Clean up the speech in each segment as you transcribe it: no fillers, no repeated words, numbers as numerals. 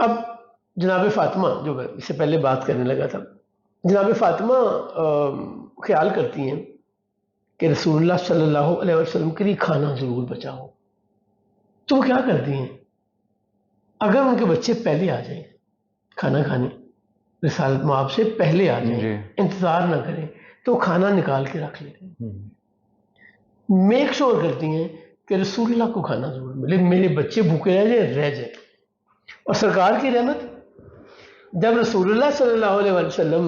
اب جناب فاطمہ جو میں اس سے پہلے بات کرنے لگا تھا، جناب فاطمہ خیال کرتی ہیں کہ رسول اللہ صلی اللہ علیہ وسلم کے لیے کھانا ضرور بچا ہو، تو وہ کیا کرتی ہیں، اگر ان کے بچے پہلے آ جائیں کھانا کھانے، رسالت مآب سے پہلے آ جائیں، انتظار نہ کریں، تو کھانا نکال کے رکھ لیتے ہیں، میک شور کرتی ہیں کہ رسول اللہ کو کھانا ضرور ملے، میرے بچے بھوکے رہ جائیں۔ اور سرکار کی رحمت، جب رسول اللہ صلی اللہ علیہ وسلم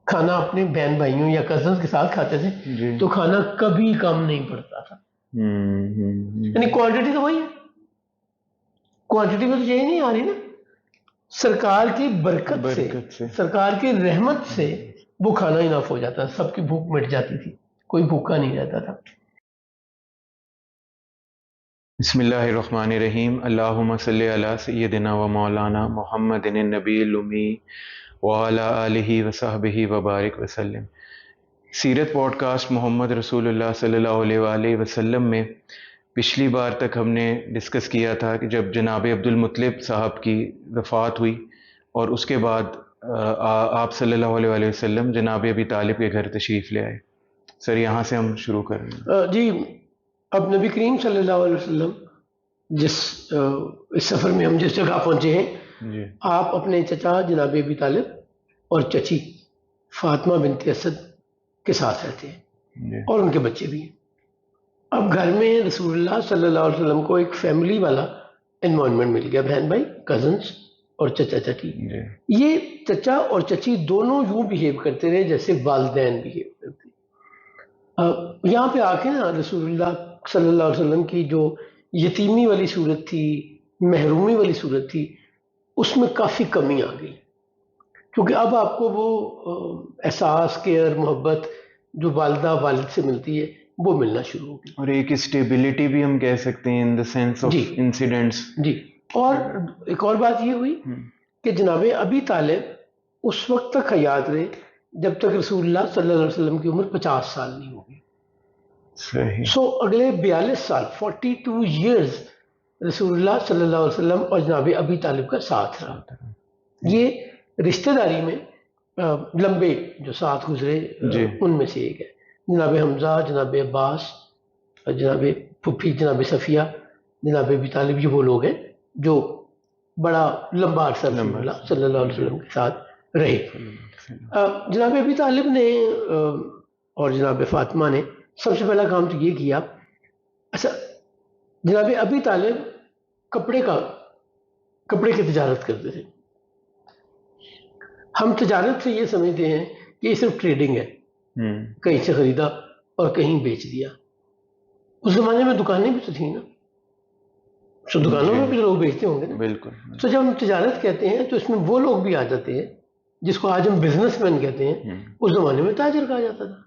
کھانا اپنے بہن بھائیوں یا کزنز کے ساتھ کھاتے تھے تو کھانا کبھی کم نہیں پڑتا تھا، یعنی کوانٹٹی تو وہی ہے، کوانٹٹی میں تو چینج نہیں آ رہی نا، سرکار کی برکت سے، سرکار کی رحمت سے وہ کھانا انف ہو جاتا، سب کی بھوک مٹ جاتی تھی، کوئی بھوکا نہیں رہتا تھا۔ بسم اللہ الرحمن الرحیم، اللہم صلی علی سیدنا و مولانا محمد النبی الامی وعلی آلہ وصحبہ وبارک وسلم۔ سیرت پوڈ کاسٹ محمد رسول اللہ صلی اللہ علیہ وآلہ وسلم میں پچھلی بار تک ہم نے ڈسکس کیا تھا کہ جب جناب عبدالمطلب صاحب کی وفات ہوئی اور اس کے بعد آپ صلی اللہ علیہ وآلہ وسلم جناب ابی طالب کے گھر تشریف لے آئے۔ سر یہاں سے ہم شروع کر رہے ہیں۔ جی، اب نبی کریم صلی اللہ علیہ وسلم اس سفر میں ہم جس جگہ پہنچے ہیں، آپ اپنے چچا جناب ابی طالب اور چچی فاطمہ بنت اسد کے ساتھ رہتے ہیں اور ان کے بچے بھی ہیں۔ اب گھر میں رسول اللہ صلی اللہ علیہ وسلم کو ایک فیملی والا انوائرمنٹ مل گیا، بہن بھائی، کزنس اور چچا چچی۔ یہ چچا اور چچی دونوں یوں بہیو کرتے رہے جیسے والدین بہیو کرتے۔ یہاں پہ آ کے نا رسول اللہ صلی اللہ علیہ وسلم کی جو یتیمی والی صورت تھی، محرومی والی صورت تھی، اس میں کافی کمی آ گئی، کیونکہ اب آپ کو وہ احساس، کیئر، محبت جو والدہ والد سے ملتی ہے وہ ملنا شروع ہو گئی، اور ایک اسٹیبلٹی بھی ہم کہہ سکتے ہیں ان دا سینس آف انسیڈنٹس۔ جی، اور ایک اور بات یہ ہوئی کہ جناب ابی طالب اس وقت تک حیات رہے جب تک رسول اللہ صلی اللہ علیہ وسلم کی عمر 50 سال نہیں ہوگی۔ سو اگلے 42 سال 42 ایئرز رسول اللہ صلی اللہ علیہ وسلم اور جناب ابی طالب کا ساتھ رہا۔ یہ رشتہ داری میں لمبے جو ساتھ گزرے ان میں سے ایک ہے۔ جناب حمزہ، جناب عباس، جناب پھپھی جناب صفیہ، جناب ابی طالب، یہ وہ لوگ ہیں جو بڑا لمبا عرصہ رسول اللہ صلی اللہ علیہ وسلم کے ساتھ رہے۔ جناب ابی طالب نے اور جناب فاطمہ نے سب سے پہلا کام تو یہ کیا، اچھا جناب ابی طالب کپڑے کی تجارت کرتے تھے۔ ہم تجارت سے یہ سمجھتے ہیں کہ یہ صرف ٹریڈنگ ہے، کہیں سے خریدا اور کہیں بیچ دیا۔ اس زمانے میں دکانیں بھی تو تھیں نا، تو دکانوں میں بھی لوگ بیچتے ہوں گے نا۔ بالکل۔ تو جب ہم تجارت کہتے ہیں تو اس میں وہ لوگ بھی آ جاتے ہیں جس کو آج ہم بزنس مین کہتے ہیں، اس زمانے میں تاجر کہا جاتا تھا،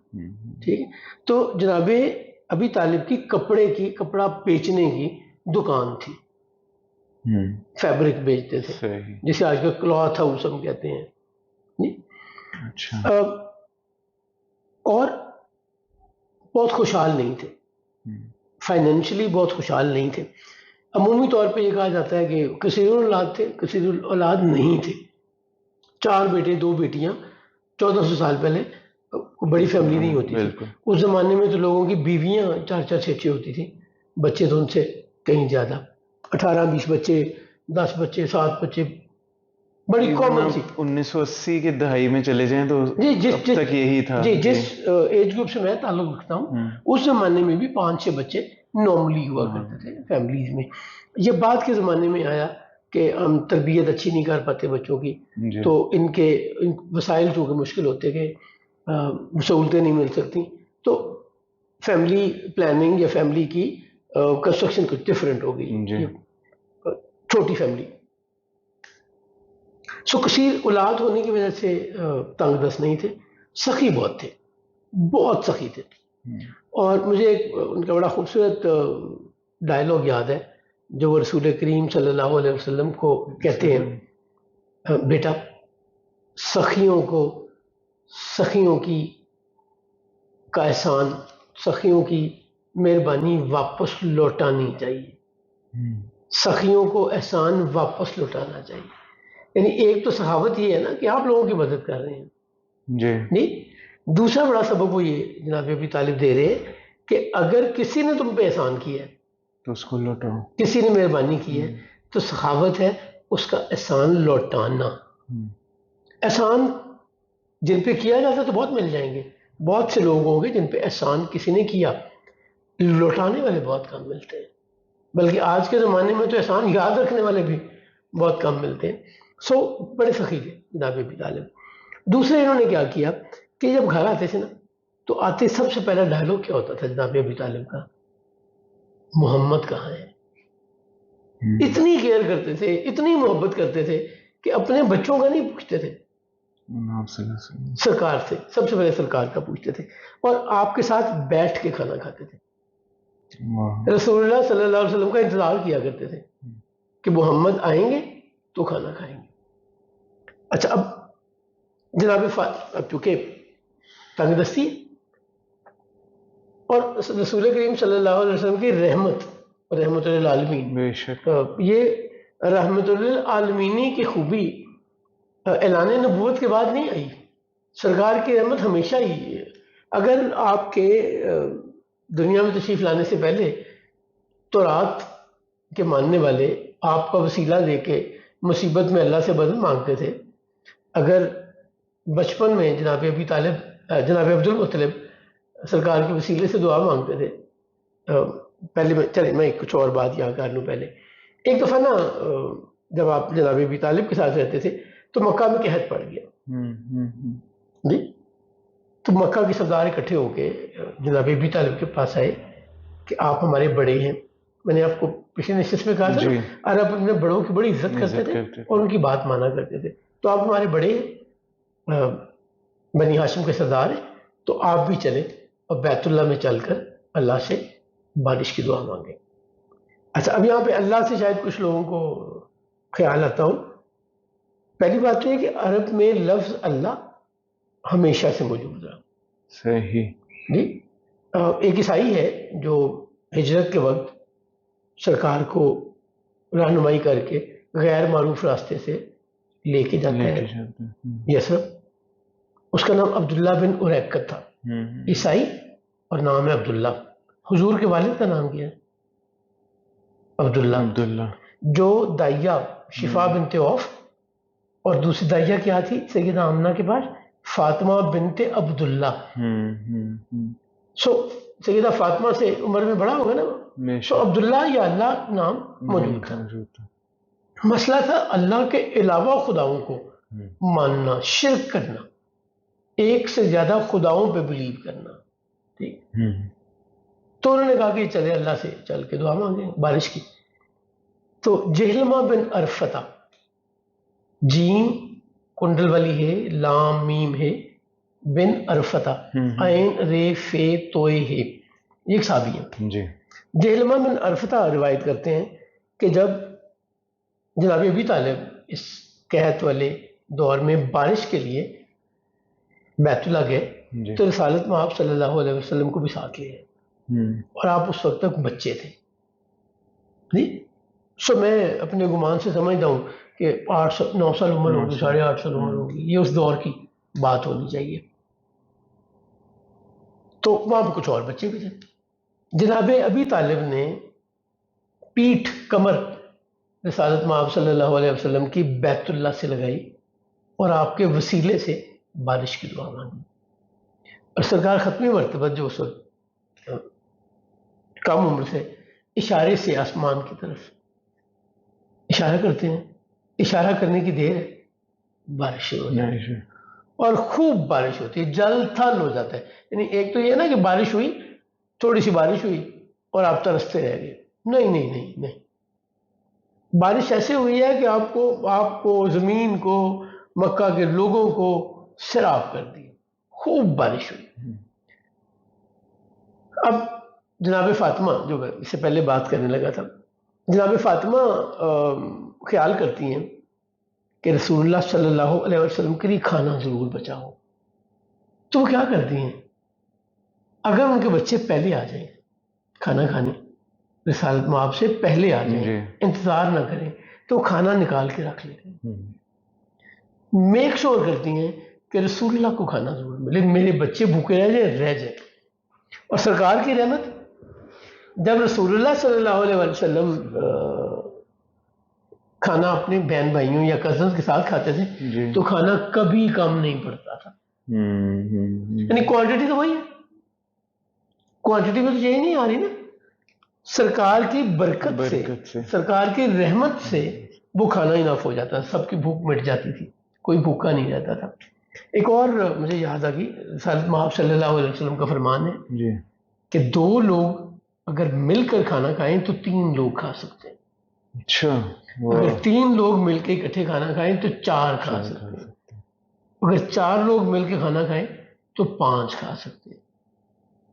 ٹھیک ہے۔ تو جناب ابی طالب کی کپڑا بیچنے کی دکان تھی، فیبرک بیچتے تھے، جسے آج کل کلاتھ ہاؤس ہم کہتے ہیں۔ اور بہت خوشحال نہیں تھے، فائنینشلی بہت خوشحال نہیں تھے۔ عمومی طور پہ یہ کہا جاتا ہے کہ کثیر الاولاد تھے، کثیر الاولاد نہیں تھے، 4 بیٹے 2 بیٹیاں۔ 1400 سال پہلے بڑی فیملی نہیں ہوتی تھی، اس زمانے میں تو لوگوں کی بیویاں 4 6 ہوتی تھیں، بچے تو ان سے کہیں زیادہ، 18 20 بچے، 10 بچے، 7 بچے، بڑی کامن سی۔ 1980 کی دہائی میں چلے جائیں تو اب تک یہی تھا۔ جی، جس ایج گروپ سے میں تعلق رکھتا ہوں اس زمانے میں بھی 5 6 بچے نارملی ہوا کرتے تھے فیملیز میں۔ یہ بعد کے زمانے میں آیا کہ ہم تربیت اچھی نہیں کر پاتے بچوں کی، تو ان کے وسائل چونکہ مشکل ہوتے کہ سہولتیں نہیں مل سکتی، تو فیملی پلاننگ یا فیملی کی کنسٹرکشن کچھ ڈفرینٹ ہو گئی، چھوٹی فیملی۔ سو کثیر اولاد ہونے کی وجہ سے تنگ دست نہیں تھے، سخی بہت تھے، بہت سخی تھے۔ اور مجھے ان کا بڑا خوبصورت ڈائلاگ یاد ہے جو وہ رسول کریم صلی اللہ علیہ وسلم کو کہتے ہیں، بیٹا سخیوں کی کا احسان، سخیوں کی مہربانی واپس لوٹانی چاہیے۔ سخیوں کو احسان واپس لوٹانا چاہیے. یعنی ایک تو سخاوت یہ ہے نا کہ آپ لوگوں کی مدد کر رہے ہیں جی نہیں. دوسرا بڑا سبب وہ یہ جناب ابی طالب دے رہے ہیں کہ اگر کسی نے تم پہ احسان کیا ہے, تو اس کو لوٹاؤ. کسی نے مہربانی کی ہے, تو سخاوت ہے اس کا احسان لوٹانا. احسان جن پہ کیا جاتا تو بہت مل جائیں گے, بہت سے لوگ ہوں گے جن پہ احسان کسی نے کیا, لوٹانے والے بہت کم ملتے ہیں. بلکہ آج کے زمانے میں تو احسان یاد رکھنے والے بھی بہت کم ملتے ہیں. سو بڑے سخی تھے جناب ابی طالب. دوسرے انہوں نے کیا کیا کہ جب گھر آتے تھے نا تو آتے سب سے پہلا ڈائلاگ کیا ہوتا تھا جناب ابی طالب کا, محمد کہاں ہے. اتنی کیئر کرتے تھے, اتنی محبت کرتے تھے کہ اپنے بچوں کا نہیں پوچھتے تھے, سرکار سے سب سے پہلے سرکار کا پوچھتے تھے, اور آپ کے ساتھ بیٹھ کے کھانا کھاتے تھے. رسول اللہ صلی اللہ علیہ وسلم کا انتظار کیا کرتے تھے کہ محمد آئیں گے تو کھانا کھائیں گے. اچھا, اب جناب اب چونکہ تنگ دستی اور رسول کریم صلی اللہ علیہ وسلم کی رحمت للعالمین, بے شک یہ رحمت للعالمینی کی خوبی اعلان نبوت کے بعد نہیں آئی. سرکار کی رحمت ہمیشہ ہی, اگر آپ کے دنیا میں تشریف لانے سے پہلے تورات کے ماننے والے آپ کا وسیلہ دے کے مصیبت میں اللہ سے مدد مانگتے تھے, اگر بچپن میں جناب ابی طالب جناب عبد المطلب سرکار کے وسیلے سے دعا مانگتے تھے. پہلے میں کچھ اور بات یہاں کر لوں. پہلے ایک دفعہ نا جب آپ جناب ابی طالب کے ساتھ رہتے تھے تو مکہ میں قحط پڑ گیا جی, تو مکہ کے سردار اکٹھے ہو کے جناب ابی طالب کے پاس آئے کہ آپ ہمارے بڑے ہیں. میں نے آپ کو پچھلے نشست میں کہا تھا عرب اپنے بڑوں کی بڑی عزت کرتے تھے اور ان کی بات مانا کرتے تھے. تو آپ ہمارے بڑے بنی ہاشم کے سردار ہیں, تو آپ بھی چلیں اور بیت اللہ میں چل کر اللہ سے بارش کی دعا مانگیں. اچھا, اب یہاں پہ اللہ سے شاید کچھ لوگوں کو خیال آتا ہوں. پہلی بات تو یہ کہ عرب میں لفظ اللہ ہمیشہ سے موجود رہا. صحیح جی, ایک عیسائی ہے جو ہجرت کے وقت سرکار کو رہنمائی کر کے غیر معروف راستے سے لے کے جاتا ہے یسرب. اس کا نام عبداللہ بن اریقت تھا, عیسائی اور نام ہے عبداللہ. حضور کے والد کا نام کیا ہے؟ عبداللہ. جو دائیا شفا بنت عوف اور دوسری دائیا کیا تھی سیدہ آمنہ کے پاس, فاطمہ بنت عبداللہ. سو سیدہ فاطمہ سے عمر میں بڑا ہوگا نا, تو عبداللہ یا اللہ نام موجود تھا. مسئلہ تھا اللہ کے علاوہ خداؤں کو ماننا, شرک کرنا, ایک سے زیادہ خداؤں پہ بلیو کرنا. ٹھیک, تو انہوں نے کہا کہ چلے اللہ سے چل کے دعا مانگیں بارش کی. تو جہلمہ بن عرفتہ, جیم کنڈل والی ہے, لام میم ہے, بن عرفتہ عین رے فے توئے ہے, یہ ایک صحابی ہے جی. جہلمہ بن عرفتہ روایت کرتے ہیں کہ جب جناب ابی طالب اس قحط والے دور میں بارش کے لیے بیت اللہ گئے تو رسالت میں آپ صلی اللہ علیہ وسلم کو بھی ساتھ لے گئے, اور آپ اس وقت تک بچے تھے جی. سو میں اپنے گمان سے سمجھتا ہوں کہ 9 سال عمر ہوگی, 8.5 سال عمر ہوگی, یہ اس دور کی بات ہونی چاہیے. تو وہاں پہ کچھ اور بچے بھی تھے. جناب ابی طالب نے پیٹھ کمر رسالت مآب صلی اللہ علیہ وسلم کی بیت اللہ سے لگائی اور آپ کے وسیلے سے بارش کی دعا مانگی. اور سرکار ختمی مرتبہ جو اس وقت کم عمر سے اشارے سے آسمان کی طرف اشارہ کرتے ہیں, اشارہ کرنے کی دیر ہے, بارش ہو جائے اور خوب بارش ہوتی ہے, جل تھل ہو جاتا ہے. یعنی ایک تو یہ نا کہ بارش ہوئی, تھوڑی سی بارش ہوئی اور آپ ترستے رہ گئے. نہیں, بارش ایسے ہوئی ہے کہ آپ کو زمین کو مکہ کے لوگوں کو سیراب کر دی, خوب بارش ہوئی. اب جناب فاطمہ, جو میں اس سے پہلے بات کرنے لگا تھا, جناب فاطمہ خیال کرتی ہیں کہ رسول اللہ صلی اللہ علیہ وسلم کے لیے کھانا ضرور بچا ہو. تو وہ کیا کرتی ہیں, اگر ان کے بچے پہلے آ جائیں کھانا کھانے رسالت مآب سے پہلے آ جائیں، جی انتظار نہ کریں، تو کھانا نکال کے رکھ لیتے ہیں، میک شور کرتی ہیں کہ رسول اللہ کو کھانا ضرور ملے، میرے بچے بھوکے رہ جائیں. اور سرکار کی رحمت، جب رسول اللہ صلی اللہ علیہ وسلم کھانا اپنے بہن بھائیوں یا کزنز کے ساتھ کھاتے تھے جی تو کھانا کبھی کم نہیں پڑتا تھا. یعنی کوانٹٹی تو وہی ہے، کوانٹٹی میں تو چینج نہیں آ رہی نا. سرکار کی برکت سے، سرکار کی رحمت سے وہ کھانا انف ہو جاتا، سب کی بھوک مٹ جاتی تھی، کوئی بھوکا نہیں رہتا تھا. ایک اور مجھے یاد آ گئی، رسالت مآب صلی اللہ علیہ وسلم کا فرمان ہے جی کہ 2 لوگ اگر مل کر کھانا کھائیں تو 3 لوگ کھا سکتے ہیں. اچھا، اگر 3 لوگ مل کے اکٹھے کھانا کھائیں تو 4 کھا سکتے ہیں. اگر 4 لوگ مل کے کھانا کھائیں تو 5 کھا سکتے ہیں.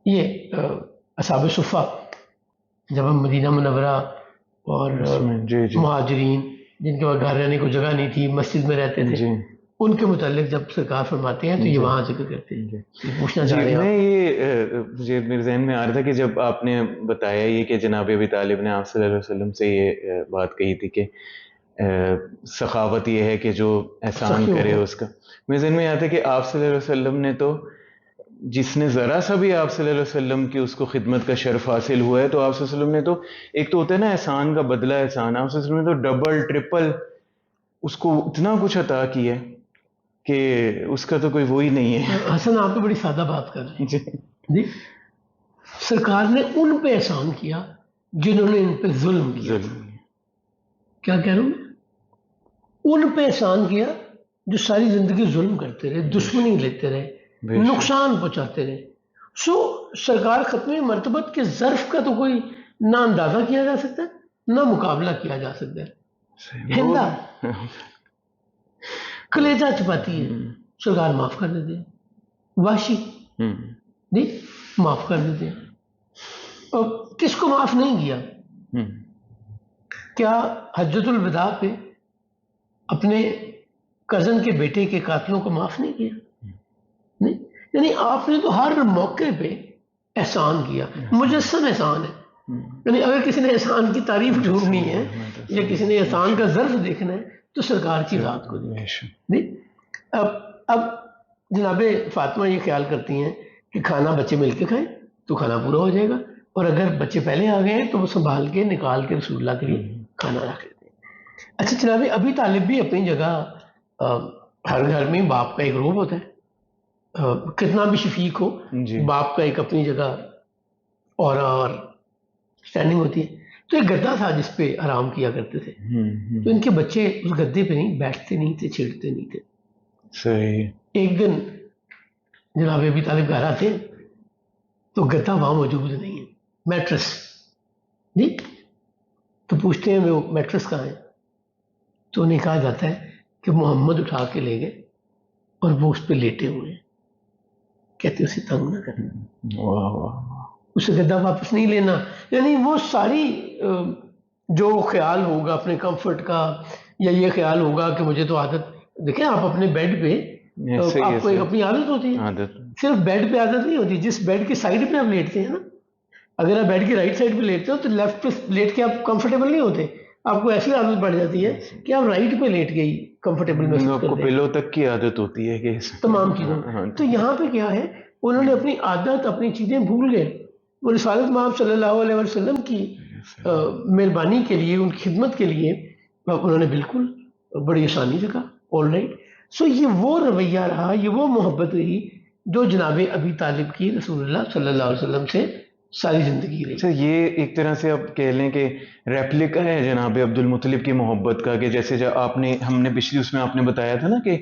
یہ اصحاب صفہ جب ہم مدینہ منورہ اور جی جی مہاجرین جن کے پاس گھر رہنے کو جگہ نہیں تھی، مسجد میں رہتے تھے، جی ان کے متعلق جب سرکار فرماتے ہیں تو یہ وہاں ذکر کرتے ہیں. پوچھنا چاہ رہے جی ہیں میں یہ مجھے میرے ذہن میں آ رہا تھا کہ جب آپ نے بتایا یہ کہ جناب ابی طالب نے آپ صلی اللہ علیہ وسلم سے یہ بات کہی تھی کہ سخاوت یہ ہے کہ جو احسان کرے اس کا، میرے ذہن میں آتا ہے کہ آپ صلی اللہ علیہ وسلم نے تو جس نے ذرا سا بھی آپ صلی اللہ علیہ وسلم کی اس کو خدمت کا شرف حاصل ہوا ہے، تو آپ صلی اللہ علیہ وسلم نے تو ایک تو ہوتا ہے نا احسان کا بدلہ احسان، آپ صلی اللہ علیہ وسلم نے تو ڈبل ٹرپل اس کو اتنا کچھ عطا کیا ہے کہ اس کا تو کوئی وہی نہیں ہے. حسن آپ تو بڑی سادہ بات کر رہے ہیں. جی سرکار نے ان پہ احسان کیا جنہوں نے ان پہ ظلم کیا. کیا کہہ رہا ہوں میں؟ ان پہ احسان کیا جو ساری زندگی ظلم کرتے رہے، دشمنی لیتے رہے، نقصان پہنچاتے رہے. سرکار ختم مرتبت کے ظرف کا تو کوئی نہ اندازہ کیا جا سکتا ہے نہ مقابلہ کیا جا سکتا ہے. ہندا کلیجہ چپاتی ہے، سرکار معاف کر دیتے ہیں. واشی جی معاف کر دیتے ہیں. اور کس کو معاف نہیں کیا؟ کیا حجۃ الوداع پہ اپنے کزن کے بیٹے کے قاتلوں کو معاف نہیں کیا؟ نہیں. یعنی آپ نے تو ہر موقع پہ احسان کیا، مجسم احسان ہے. یعنی اگر کسی نے احسان کی تعریف ڈھونڈنی ہے یا کسی نے احسان کا ظرف دیکھنا ہے تو سرکار کی ذات کو دیکھیں. اب جناب فاطمہ یہ خیال کرتی ہیں کہ کھانا بچے مل کے کھائیں تو کھانا پورا ہو جائے گا، اور اگر بچے پہلے آ گئے ہیں تو وہ سنبھال کے نکال کے رسول اللہ کے لیے کھانا رکھ لیتے ہیں. اچھا جناب ابی طالب بھی اپنی جگہ، ہر گھر میں باپ کا ایک روب ہوتا ہے، کتنا بھی شفیق ہو باپ کا ایک اپنی جگہ اور اسٹینڈنگ ہوتی ہے. تو ایک گدا تھا جس پہ آرام کیا کرتے تھے، تو ان کے بچے اس گدے پہ نہیں بیٹھتے نہیں تھے، چھیڑتے نہیں تھے. صحیح. ایک دن جناب ابی طالب گھر آتے ہیں تو گدا وہاں موجود نہیں ہے، میٹرس جی. تو پوچھتے ہیں وہ میٹرس کہاں ہے؟ تو انہیں کہا جاتا ہے کہ محمد اٹھا کے لے گئے اور وہ اس پہ لیٹے ہوئے ہیں. کہتے اسے تنگ نہ کرنا، اسے گدا واپس نہیں لینا. یعنی وہ ساری جو خیال ہوگا اپنے کمفرٹ کا، یا یہ خیال ہوگا کہ مجھے تو عادت، دیکھیں آپ اپنے بیڈ پہ آپ کو ایک اپنی عادت ہوتی ہے، صرف بیڈ پہ عادت نہیں ہوتی، جس بیڈ کی سائڈ پہ آپ لیٹتے ہیں نا، اگر آپ بیڈ کی رائٹ سائڈ پہ لیٹتے ہو تو لیفٹ پہ لیٹ کے آپ کمفرٹیبل نہیں ہوتے، آپ کو ایسی عادت پڑ جاتی ہے کہ آپ رائٹ پہ لیٹ گئی کمفرٹیبل محسوس کرتے ہیں. پلو تک کی عادت ہوتی ہے کہ تمام چیزوں. تو یہاں پہ کیا ہے، انہوں نے اپنی عادت اپنی چیزیں بھول گئے. وہ رسالت مآب صلی اللہ علیہ وسلم کی مہربانی کے لیے، ان کی خدمت کے لیے انہوں نے بالکل بڑی آسانی سے کہا آل رائٹ. یہ وہ رویہ رہا، یہ وہ محبت رہی جو جناب ابی طالب کی رسول اللہ صلی اللہ علیہ وسلم سے ساری زندگی رہی. یہ ایک طرح سے آپ کہہ لیں کہ ریپلیکا ہے جناب عبد المطلب کی محبت کا، کہ جیسے جب ہم نے پچھلی اس میں آپ نے بتایا تھا نا کہ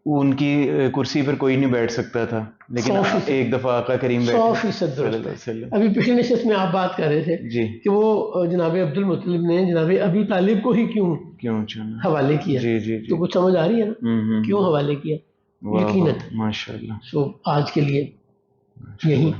ان کی کرسی پر کوئی نہیں بیٹھ سکتا تھا، لیکن ایک دفعہ آقا کریم 100% درست. ابھی پچھلی نشست میں آپ بات کر رہے تھے جی کہ وہ جناب عبد المطلب نے جناب ابی طالب کو ہی کیوں حوالے کیا. جی تو کچھ سمجھ آ رہی ہے نا کیوں حوالے کیا؟ یقیناً ماشاء اللہ. آج کے لیے یہی